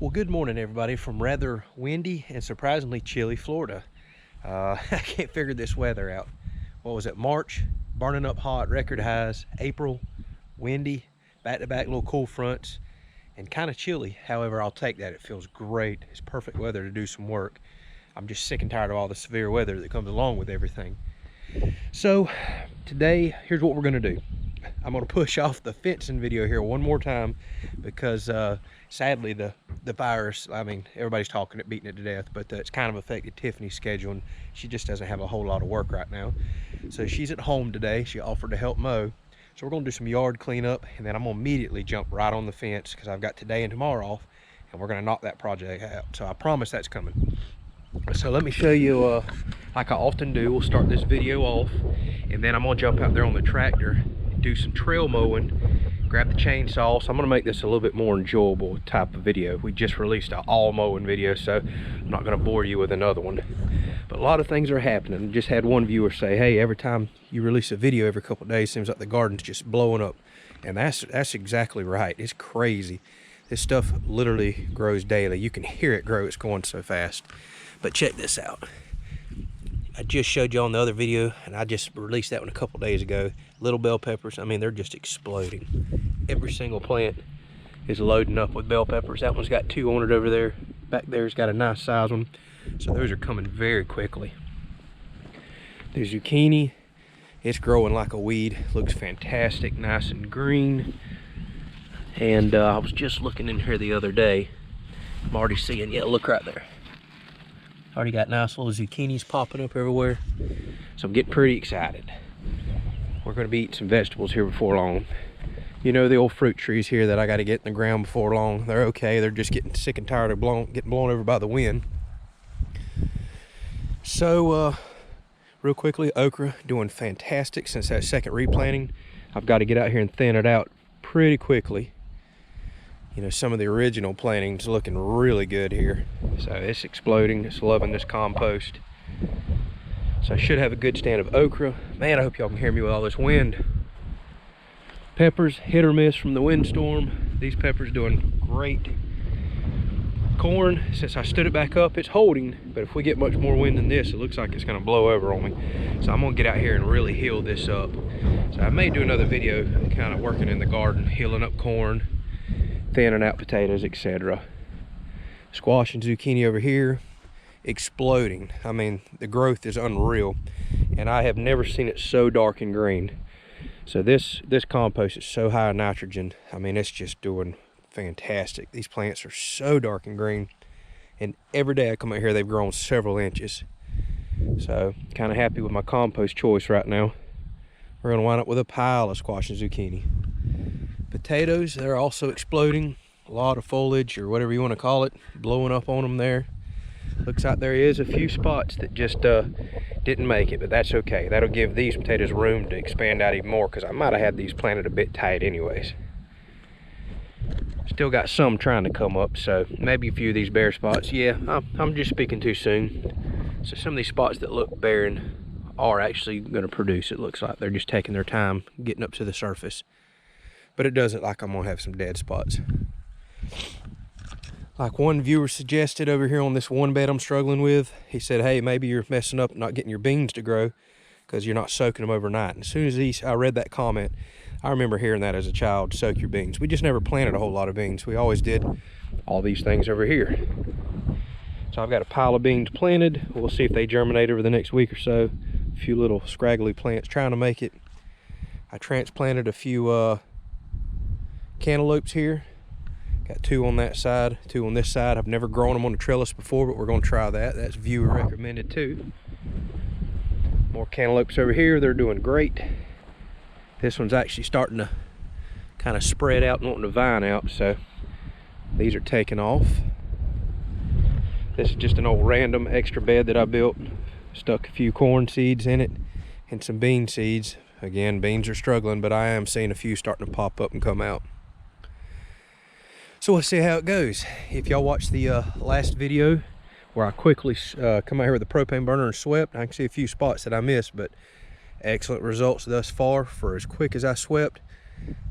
Well, good morning, everybody, from rather windy and surprisingly chilly Florida. I can't figure this weather out. What was it, March? Burning up hot, record highs. April, windy, back-to-back little cool fronts, and kind of chilly. However, I'll take that. It feels great. It's perfect weather to do some work. I'm just sick and tired of all the severe weather that comes along with everything. So today, here's what we're gonna do. I'm gonna push off the fencing video here one more time because sadly the virus, I mean, everybody's talking it, beating it to death, but it's kind of affected Tiffany's schedule, and she just doesn't have a whole lot of work right now. So she's at home today. She offered to help mow. So we're gonna do some yard cleanup, and then I'm gonna immediately jump right on the fence because I've got today and tomorrow off, and we're gonna knock that project out. So I promise that's coming. So let me show you, like I often do, we'll start this video off, and then I'm gonna jump out there on the tractor and do some trail mowing, grab the chainsaw. So I'm gonna make this a little bit more enjoyable type of video. We just released an all mowing video, so I'm not gonna bore you with another one. But a lot of things are happening. Just had one viewer say, hey, every time you release a video every couple of days, seems like the garden's just blowing up. And that's exactly right. It's crazy. This stuff literally grows daily. You can hear it grow. It's going so fast. But check this out. I just showed you on the other video, and I just released that one a couple days ago. Little bell peppers, I mean, they're just exploding. Every single plant is loading up with bell peppers. That one's got 2 on it over there. Back there's got a nice size one. So those are coming very quickly. The zucchini, it's growing like a weed. Looks fantastic, nice and green. And I was just looking in here the other day. I'm already seeing, yeah, look right there. Already got nice little zucchinis popping up everywhere. So I'm getting pretty excited. We're gonna be eating some vegetables here before long. You know, the old fruit trees here that I gotta get in the ground before long, they're okay. They're just getting sick and tired of getting blown over by the wind. So, real quickly, okra doing fantastic since that second replanting. I've got to get out here and thin it out pretty quickly. You know, some of the original plantings looking really good here. So it's exploding. It's loving this compost. So I should have a good stand of okra. Man, I hope y'all can hear me with all this wind. Peppers, hit or miss from the windstorm. These peppers doing great. Corn, since I stood it back up, it's holding, but if we get much more wind than this, it looks like it's gonna blow over on me. So I'm gonna get out here and really heal this up. So I may do another video kind of working in the garden, healing up corn, thinning out potatoes, etc. Squash and zucchini over here, exploding. I mean, the growth is unreal, and I have never seen it so dark and green. So this compost is so high in nitrogen. I mean, it's just doing fantastic. These plants are so dark and green, and every day I come out here they've grown several inches. So kind of happy with my compost choice right now. We're going to wind up with a pile of squash and zucchini. Potatoes, they're also exploding. A lot of foliage, or whatever you want to call it, blowing up on them there. Looks like there is a few spots that just didn't make it, but that's okay. That'll give these potatoes room to expand out even more, because I might have had these planted a bit tight anyways. Still got some trying to come up, so maybe a few of these bare spots. Yeah, I'm just speaking too soon. So some of these spots that look barren are actually going to produce. It looks like they're just taking their time getting up to the surface. But it doesn't like I'm going to have some dead spots. Like one viewer suggested over here on this one bed I'm struggling with, he said, hey, maybe you're messing up not getting your beans to grow because you're not soaking them overnight. And as soon as I read that comment, I remember hearing that as a child, soak your beans. We just never planted a whole lot of beans. We always did all these things over here. So I've got a pile of beans planted. We'll see if they germinate over the next week or so. A few little scraggly plants trying to make it. I transplanted a few cantaloupes here. Got 2 on that side, 2 on this side. I've never grown them on a trellis before, but we're gonna try that. That's viewer recommended too. More cantaloupes over here, they're doing great. This one's actually starting to kind of spread out and wanting to vine out, so these are taking off. This is just an old random extra bed that I built. Stuck a few corn seeds in it and some bean seeds. Again, beans are struggling, but I am seeing a few starting to pop up and come out. So we'll see how it goes. If y'all watched the last video where I quickly come out here with the propane burner and swept, I can see a few spots that I missed, but excellent results thus far for as quick as I swept.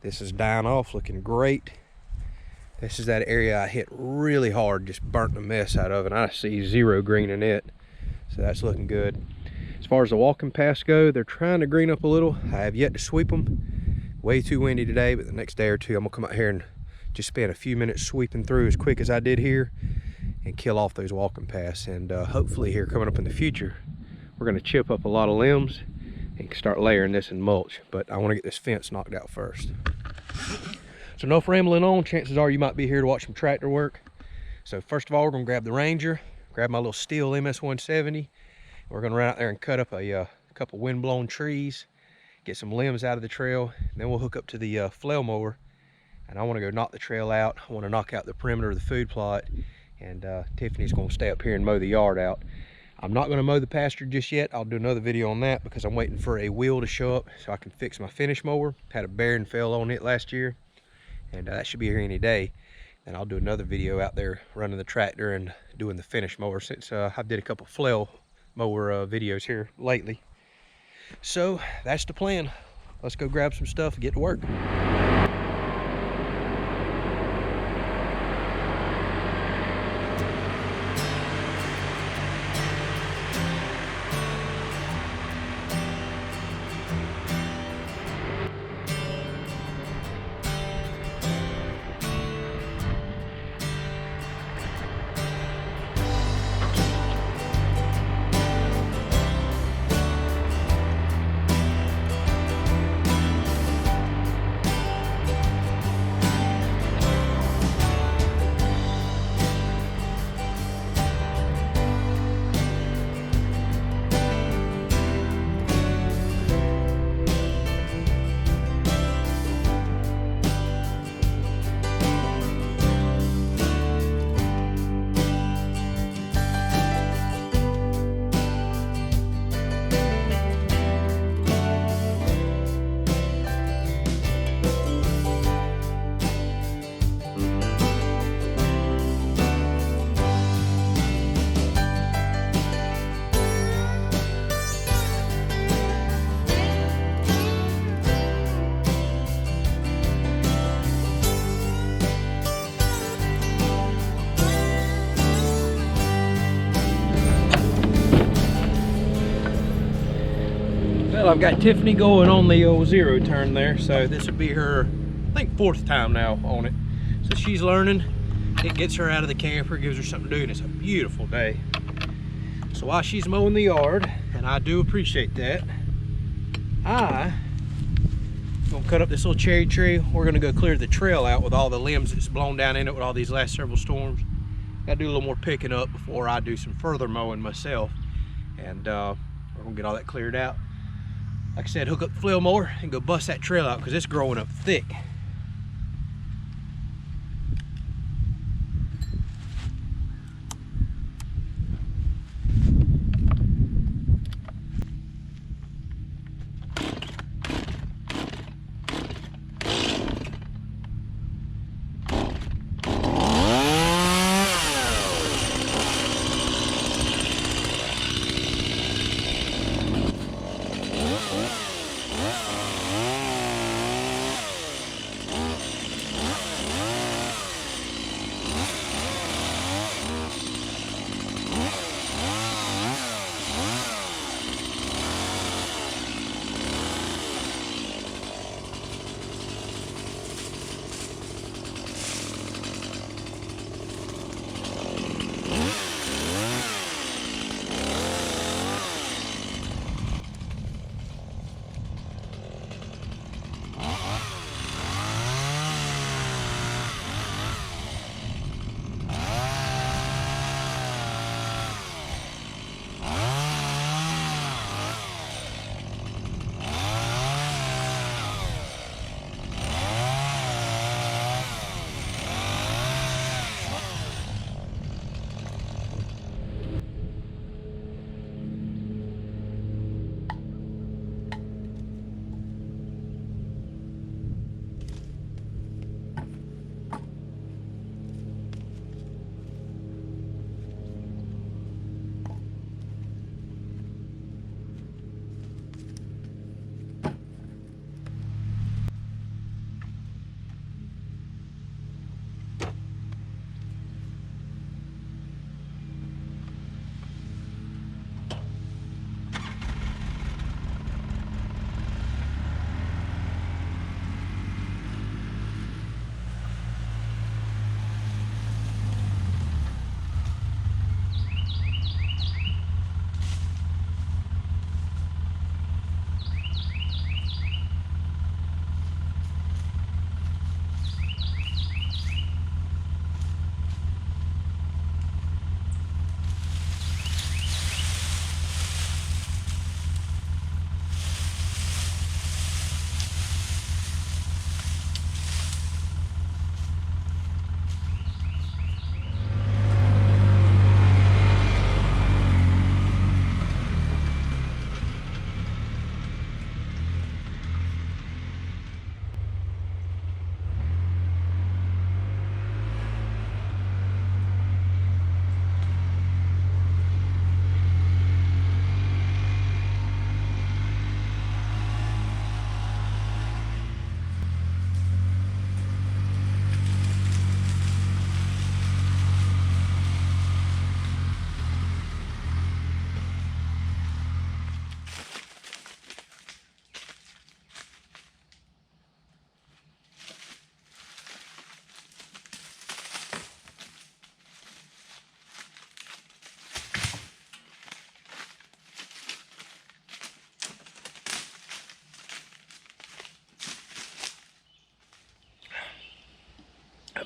This is dying off, looking great. This is that area I hit really hard, just burnt the mess out of, and I see zero green in it. So that's looking good. As far as the walking paths go, they're trying to green up a little. I have yet to sweep them. Way too windy today, but the next day or two, I'm gonna come out here and just spend a few minutes sweeping through as quick as I did here and kill off those walking paths. And hopefully here coming up in the future, we're gonna chip up a lot of limbs and start layering this in mulch. But I wanna get this fence knocked out first. So enough rambling on. Chances are you might be here to watch some tractor work. So first of all, we're gonna grab the Ranger, grab my little steel MS-170. We're gonna run out there and cut up a couple wind-blown trees, get some limbs out of the trail, and then we'll hook up to the flail mower. And I wanna go knock the trail out. I wanna knock out the perimeter of the food plot, and Tiffany's gonna stay up here and mow the yard out. I'm not gonna mow the pasture just yet. I'll do another video on that because I'm waiting for a wheel to show up so I can fix my finish mower. Had a bearing fail on it last year, and that should be here any day. And I'll do another video out there running the tractor and doing the finish mower, since I did a couple flail mower videos here lately. So that's the plan. Let's go grab some stuff and get to work. Well, I've got Tiffany going on the old zero turn there, so this will be her, I think, 4th time now on it. So she's learning. It gets her out of the camper, gives her something to do, and it's a beautiful day. So while she's mowing the yard, and I do appreciate that, I'm gonna cut up this little cherry tree. We're gonna go clear the trail out with all the limbs that's blown down in it with all these last several storms. Gotta do a little more picking up before I do some further mowing myself, and we're gonna get all that cleared out. Like I said, hook up the flail mower and go bust that trail out because it's growing up thick.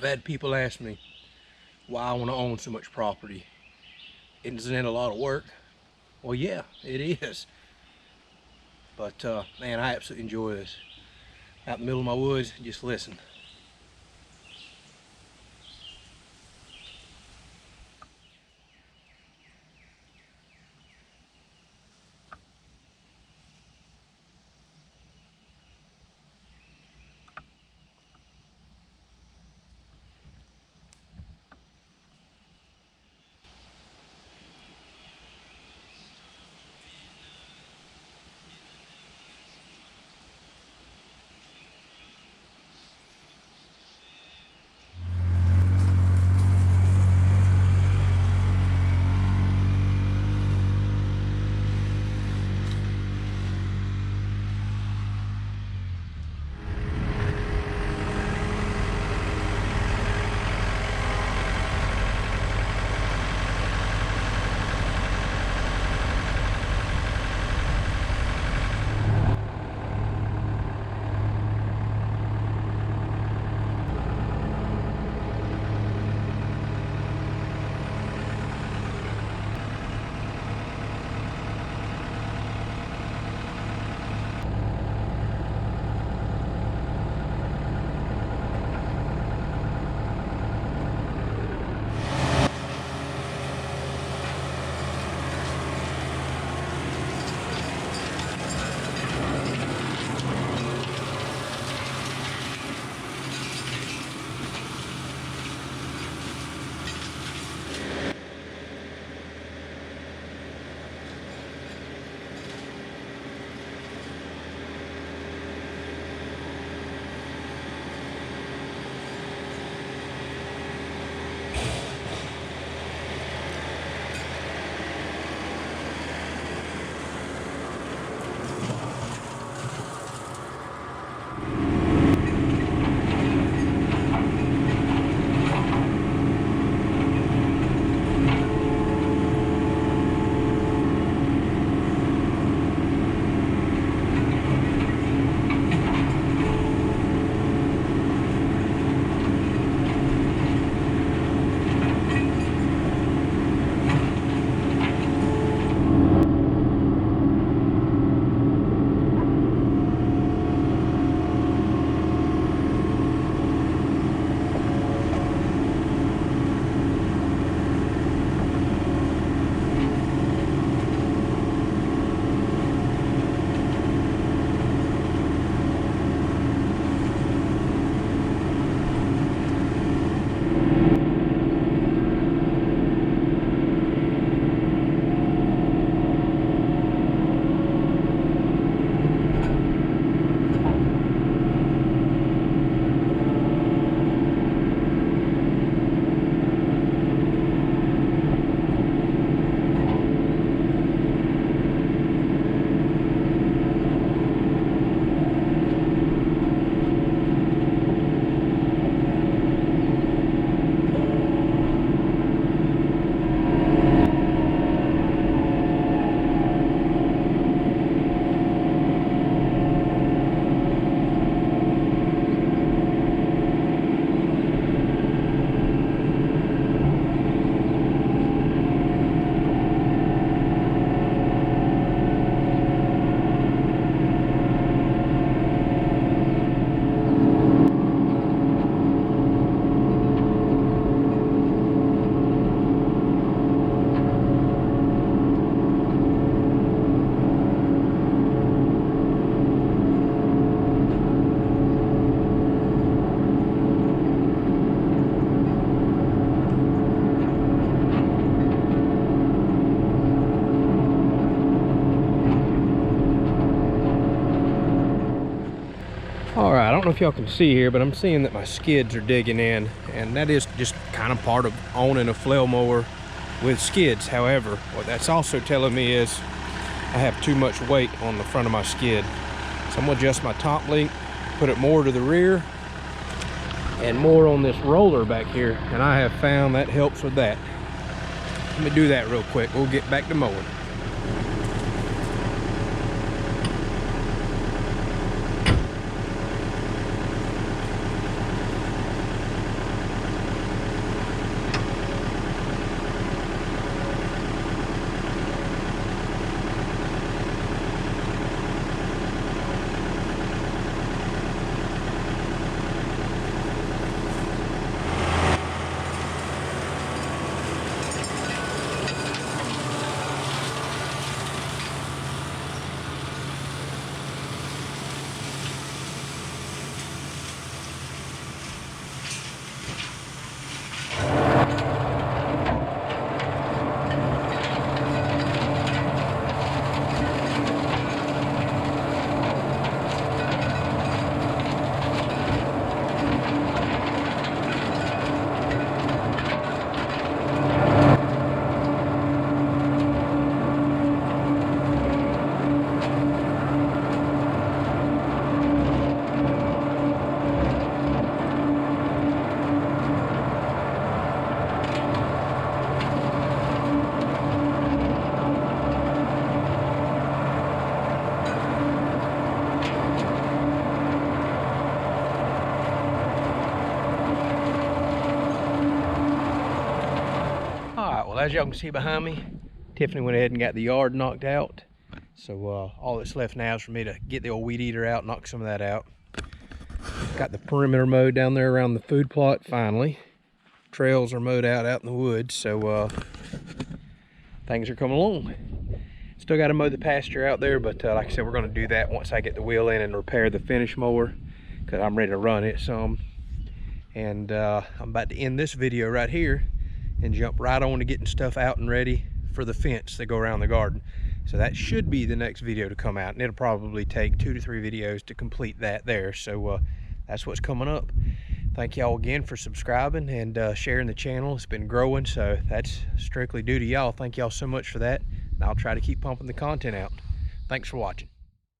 had people ask me why I want to own so much property. Isn't it a lot of work? Well, yeah, it is. But man, I absolutely enjoy this. Out in the middle of my woods, just listen. All right, I don't know if y'all can see here, but I'm seeing that my skids are digging in, and that is just kind of part of owning a flail mower with skids. However, what that's also telling me is I have too much weight on the front of my skid. So I'm gonna adjust my top link, put it more to the rear and more on this roller back here, and I have found that helps with that. Let me do that real quick. We'll get back to mowing. well, as y'all can see behind me, Tiffany went ahead and got the yard knocked out. So all that's left now is for me to get the old weed eater out, knock some of that out. Got the perimeter mowed down there around the food plot finally. Trails are mowed out in the woods, so things are coming along. Still got to mow the pasture out there, but like I said, we're going to do that once I get the wheel in and repair the finish mower, because I'm ready to run it some. And I'm about to end this video right here and jump right on to getting stuff out and ready for the fence that go around the garden. So that should be the next video to come out, and it'll probably take 2 to 3 videos to complete that there. So that's what's coming up. Thank y'all again for subscribing and sharing the channel. It's been growing, so that's strictly due to y'all. Thank y'all so much for that. And I'll try to keep pumping the content out. Thanks for watching.